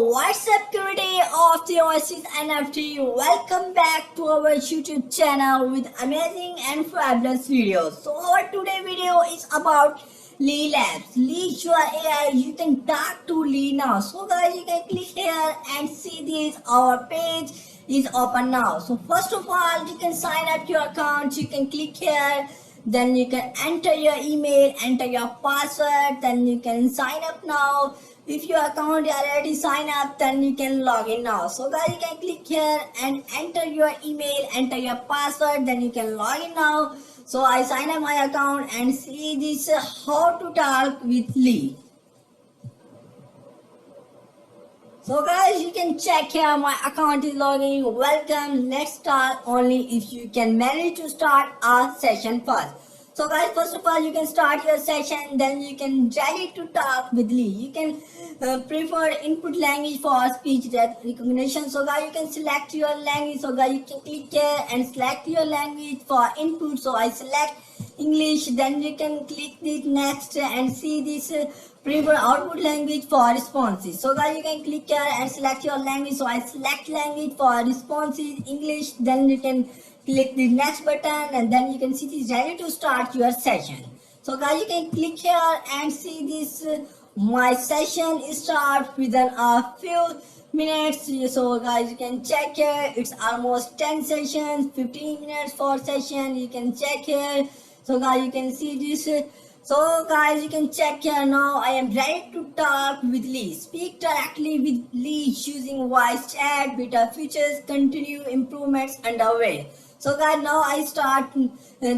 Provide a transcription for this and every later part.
What's up, community of the Oasis NFT? Welcome back to our YouTube channel with amazing and fabulous videos. So our today video is about Lee Labs. Lee your AI. You can talk to Lee now. So guys, you can click here and see this. Our page is open now. So first of all, you can sign up your account. You can click here. Then you can enter your email, enter your password. Then you can sign up now. If your account is already signed up, then you can log in now. So guys, you can click here and enter your email, enter your password, then you can log in now. So I sign up my account and see this how to talk with Lee. So guys, you can check here my account is logging. Welcome. Let's start only if you can manage to start a session first. So guys, first of all, you can start your session, then you can ready to talk with Lee. You can prefer input language for speech recognition. So guys, you can select your language. So guys, you can click here and select your language for input. So I select English. Then you can click this next and see this prefer output language for responses. So guys, you can click here and select your language. So I select language for responses English. Then you can click the next button and then you can see this ready to start your session. So guys, you can click here and see this my session start within a few minutes. So guys, you can check here, it's almost 10 sessions, 15 minutes for session. You can check here. So guys, you can see this. So guys, you can check here now. I am ready to talk with Lee. Speak directly with Lee using voice chat. Beta features continue, improvements underway. So guys, now I start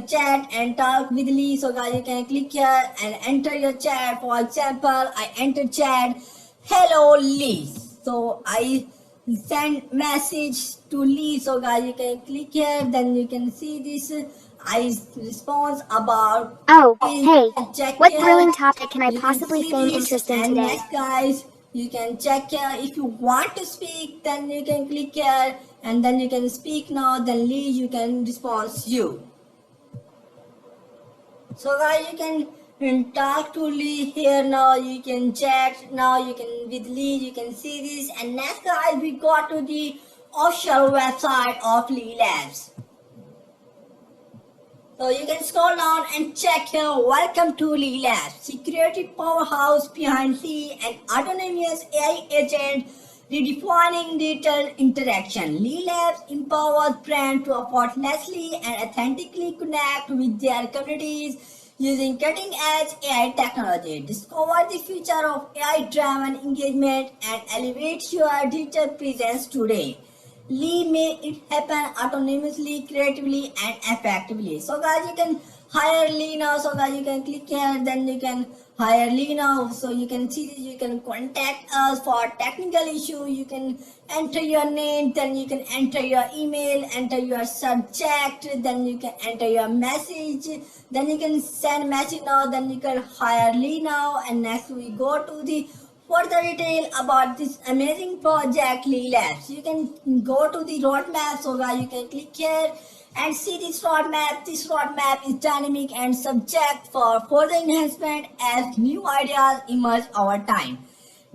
chat and talk with Lee. So guys, you can click here and enter your chat. For example, I enter chat, hello Lee. So I send message to Lee. So guys, you can click here. Then you can see this. I respond about. Oh, hey, what here. thrilling topic can I You possibly see find this. interesting And today? next, guys, you can check here. If you want to speak, then you can click here and then you can speak now. Then Lee, you can respond you. So guys, you can talk to Lee here now. You can chat now. You can with Lee. You can see this. And next, guys, we go to the official website of Lee Labs. So you can scroll down and check here. Welcome to Lee Labs, security powerhouse behind Lee, an autonomous AI agent redefining digital interaction. Lee Labs empowers brands to effortlessly and authentically connect with their communities using cutting-edge AI technology. Discover the future of AI-driven engagement and elevate your digital presence today. Lee made it happen autonomously, creatively, and effectively. So guys, you can hire Lee now. So guys, you can click here, then you can hire Lee now. So you can see this, you can contact us for technical issue. You can enter your name, then you can enter your email, enter your subject, then you can enter your message, then you can send message now, then you can hire Lee now. And next we go to the further detail about this amazing project Lee Labs. You can go to the roadmap. So guys, you can click here and see this roadmap. This roadmap is dynamic and subject for further enhancement as new ideas emerge over time.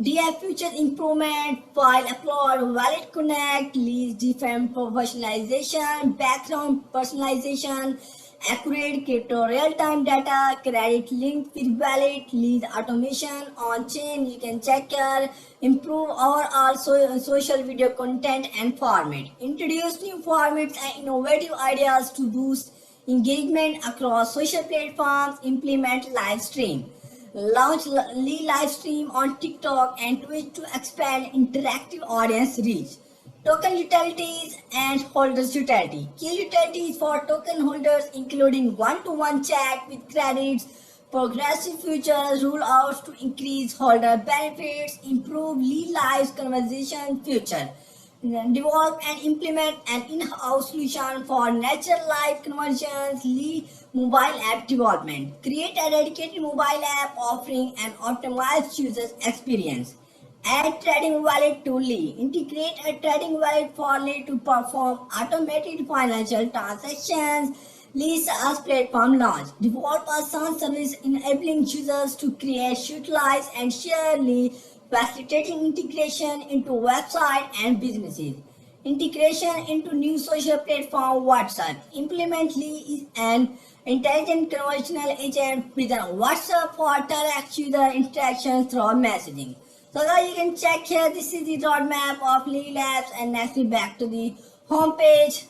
DF features improvement, file upload, wallet connect, leads different professionalization, background personalization, accurate crypto real-time data, credit linked with wallet, lead automation on chain. You can check here, improve overall social video content and format, introduce new formats and innovative ideas to boost engagement across social platforms, implement live stream. Launch Lee live stream on TikTok and Twitch to expand interactive audience reach. Token utilities and holders utility. Key utilities for token holders including one-to-one chat with credits, progressive features, rule outs to increase holder benefits, improve Lee Live's conversation feature. Develop and implement an in-house solution for natural live conversions, Lee mobile app development. Create a dedicated mobile app offering an optimized user experience. Add trading wallet to Lee. Integrate a trading wallet for Lee to perform automated financial transactions. Lee's SaaS platform launch. Develop a SaaS service enabling users to create, utilize, and share Lee facilitating integration into website and businesses. Integration into new social platform WhatsApp. Implement Lee is an intelligent conversational agent within WhatsApp for direct user interaction through messaging. So guys, you can check here. This is the roadmap of Lee Labs, and next we back to the home page.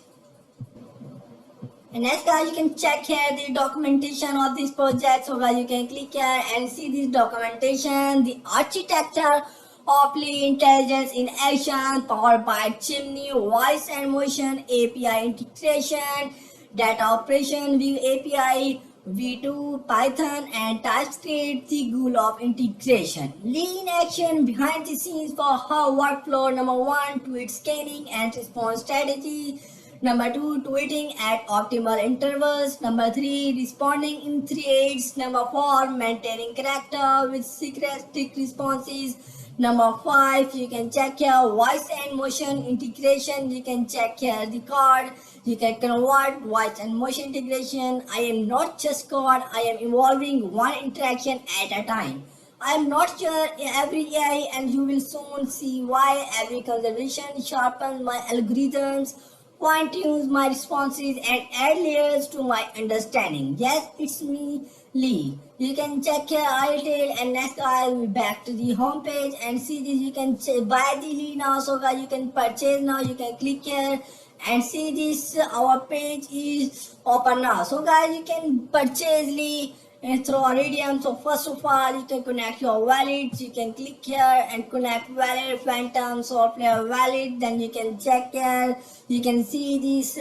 And next guys, you can check here the documentation of this project. So guys, you can click here and see this documentation, the architecture of Lee Intelligence in Action, powered by Chimney, Voice and Motion API integration, Data Operation View API, V2, Python and TypeScript, the goal of integration. Lee in action behind the scenes for her workflow. Number 1, tweet scanning and response strategy. Number 2, tweeting at optimal intervals. Number 3, responding in threads. Number 4, maintaining character with syncretic responses. Number 5, you can check here voice and motion integration. You can check here the code. You can convert voice and motion integration. I am not just code, I am evolving one interaction at a time. I am not sure every AI, and you will soon see why. Every conversation sharpens my algorithms, fine tunes my responses, and add layers to my understanding. Yes, it's me, Lee. You can check here ITL, and next I will be back to the home page and see this. You can buy the Lee now, so guys you can purchase now. You can click here and see this. Our page is open now. So guys, you can purchase Lee through Iridium. So first of all, you can connect your wallet. You can click here and connect wallet, Phantom, software wallet. Then you can check here. You can see this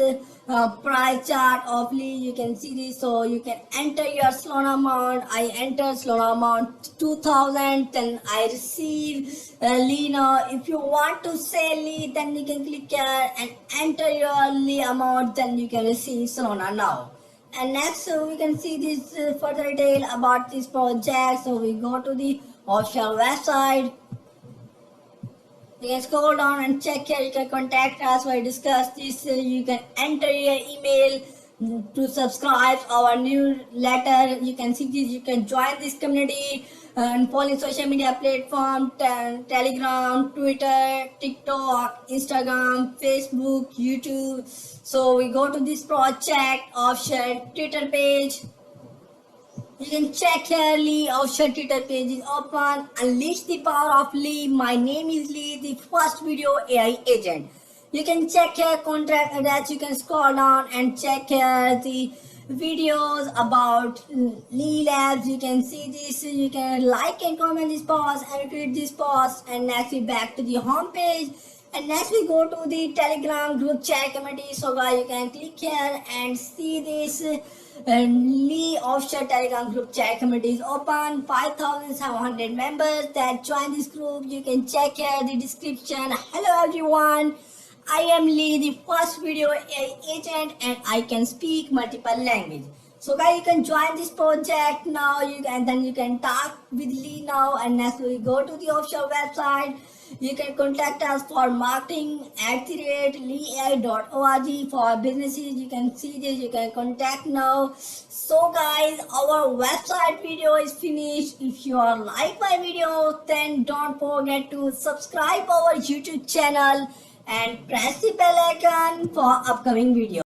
price chart of Lee. You can see this. So you can enter your Solana amount. I enter Solana amount 2000. Then I receive Lee now. If you want to sell Lee, then you can click here and enter your Lee amount. Then you can receive Solana now. And next we can see this further detail about this project. So we go to the official website. You can scroll down and check here. You can contact us while discuss this. You can enter your email to subscribe our newsletter. You can see this. You can join this community and follow social media platform, Telegram, Twitter, TikTok, Instagram, Facebook, YouTube. So we go to this project official Twitter page. You can check here Lee official Twitter page is open. Unleash the power of Lee. My name is Lee, the first video AI agent. You can check here contact address. You can scroll down and check here the videos about Lee Labs. You can see this. You can like and comment this post and tweet this post. And next we back to the home page. And next we go to the Telegram group chat community. So guys, you can click here and see this Lee official Telegram group chat community is open. 5,700 members that join this group. You can check here the description. Hello everyone. I am Lee, the first video AI agent, and I can speak multiple languages. So guys, you can join this project now. Then you can talk with Lee now. And next we go to the official website. You can contact us for marketing @leai.org for businesses. You can see this. You can contact now. So guys, our website video is finished. If you are like my video, then don't forget to subscribe our YouTube channel and press the bell icon for upcoming videos.